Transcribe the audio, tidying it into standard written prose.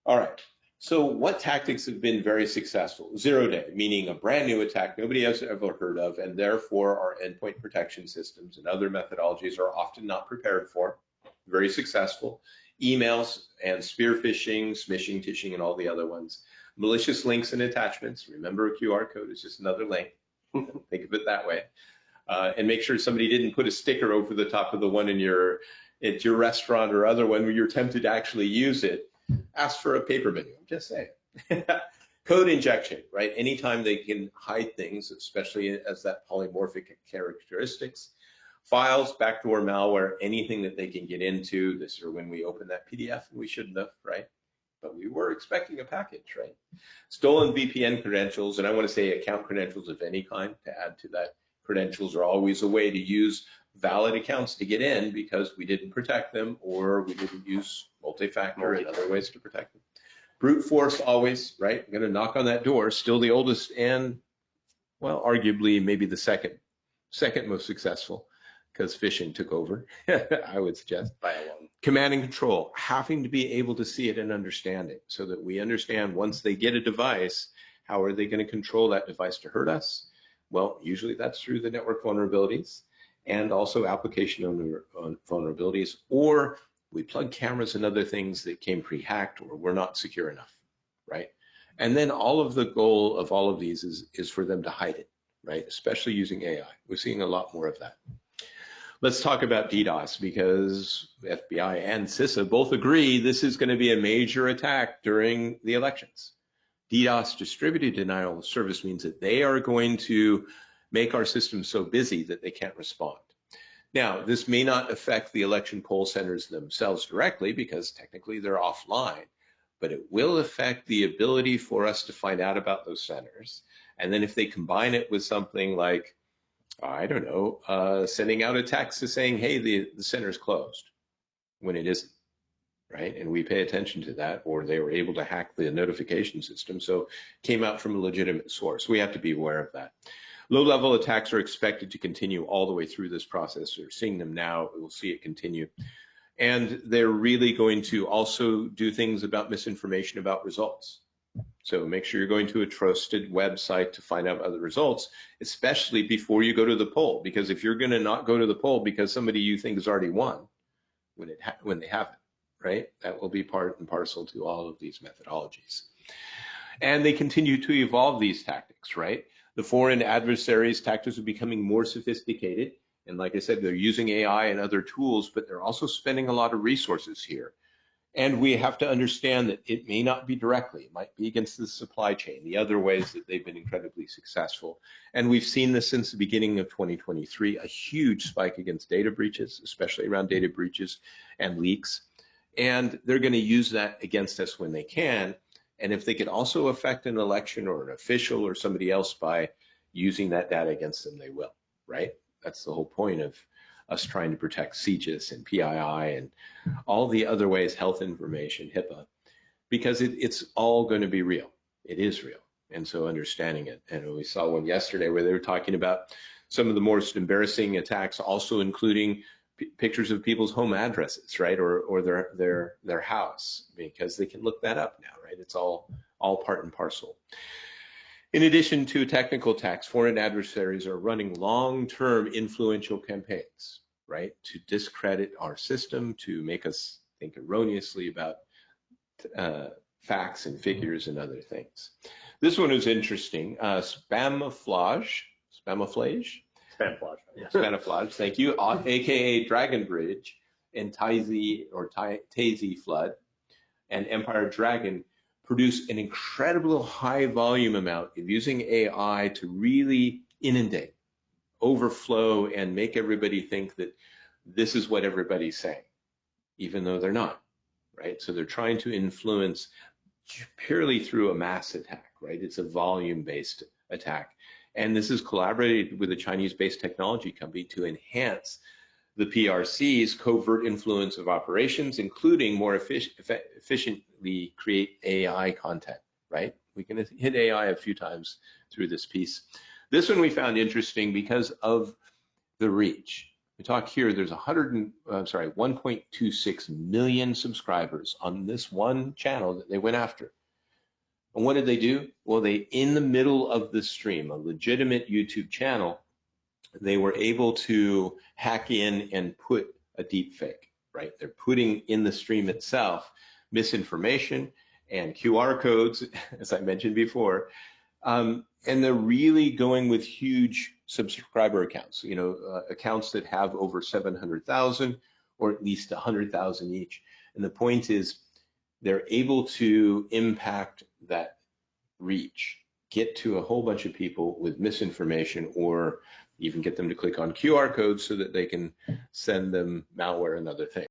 All right. So what tactics have been very successful? 0-day, meaning a brand new attack nobody has ever heard of, and therefore our endpoint protection systems and other methodologies are often not prepared for. Very successful. Emails and spear phishing, smishing, tishing, and all the other ones. Malicious links and attachments. Remember, a QR code is just another link. Think of it that way. And make sure somebody didn't put a sticker over the top of the one at your restaurant or other one where you're tempted to actually use it. Ask for a paper menu. I'm just saying. Code injection, right? Anytime they can hide things, especially as that polymorphic characteristics. Files, backdoor malware, anything that they can get into. This is when we open that PDF, and we shouldn't have, right? But we were expecting a package, right? Stolen VPN credentials, and I want to say account credentials of any kind to add to that. Credentials are always a way to use valid accounts to get in because we didn't protect them or we didn't use multi-factor and other ways to protect them. Brute force always, right? I'm going to knock on that door, still the oldest and, well, arguably maybe the second most successful because phishing took over, I would suggest. By a long. Command and control, having to be able to see it and understand it so that we understand once they get a device, how are they going to control that device to hurt us? Well, usually that's through the network vulnerabilities and also application vulnerabilities, or we plug cameras and other things that came pre-hacked or were not secure enough, right? And then all of the goal of all of these is for them to hide it, right? Especially using AI. We're seeing a lot more of that. Let's talk about DDoS because FBI and CISA both agree this is going to be a major attack during the elections. DDoS, distributed denial of service, means that they are going to make our system so busy that they can't respond. Now, this may not affect the election poll centers themselves directly because technically they're offline, but it will affect the ability for us to find out about those centers. And then if they combine it with something like, I don't know, sending out a text to saying, hey, the center's closed when it isn't. Right? And we pay attention to that, or they were able to hack the notification system, so came out from a legitimate source. We have to be aware of that. Low-level attacks are expected to continue all the way through this process. We're seeing them now. We'll see it continue. And they're really going to also do things about misinformation about results. So make sure you're going to a trusted website to find out about the results, especially before you go to the poll, because if you're going to not go to the poll because somebody you think has already won when they haven't, right? That will be part and parcel to all of these methodologies. And they continue to evolve these tactics, right? The foreign adversaries' tactics are becoming more sophisticated. And like I said, they're using AI and other tools, but they're also spending a lot of resources here. And we have to understand that it may not be directly, it might be against the supply chain, the other ways that they've been incredibly successful. And we've seen this since the beginning of 2023, a huge spike against data breaches, especially around data breaches and leaks. And they're going to use that against us when they can. And if they could also affect an election or an official or somebody else by using that data against them, they will, right? That's the whole point of us trying to protect CGIS and PII and all the other ways, health information, HIPAA, because it's all going to be real. It is real. And so understanding it. And we saw one yesterday where they were talking about some of the most embarrassing attacks, also including pictures of people's home addresses, right, or their house, because they can look that up now, right? It's all part and parcel. In addition to technical attacks, foreign adversaries are running long-term influential campaigns, right, to discredit our system, to make us think erroneously about facts and figures and other things. This one is interesting. Spamouflage. Spamouflage, thank you, aka Dragon Bridge and Tazy Flood and Empire Dragon produce an incredible high volume amount of using AI to really inundate, overflow, and make everybody think that this is what everybody's saying, even though they're not, right? So they're trying to influence purely through a mass attack, right? It's a volume-based attack. And this is collaborated with a Chinese-based technology company to enhance the PRC's covert influence of operations, including more efficiently create AI content, right? We can hit AI a few times through this piece. This one we found interesting because of the reach. we talk here, there's 1.26 million subscribers on this one channel that they went after. And what did they do? Well, they, in the middle of the stream, a legitimate YouTube channel, they were able to hack in and put a deep fake, right? They're putting in the stream itself misinformation and QR codes, as I mentioned before, and they're really going with huge subscriber accounts, accounts that have over 700,000 or at least 100,000 each. And the point is they're able to impact that reach, get to a whole bunch of people with misinformation, or even get them to click on QR codes so that they can send them malware and other things.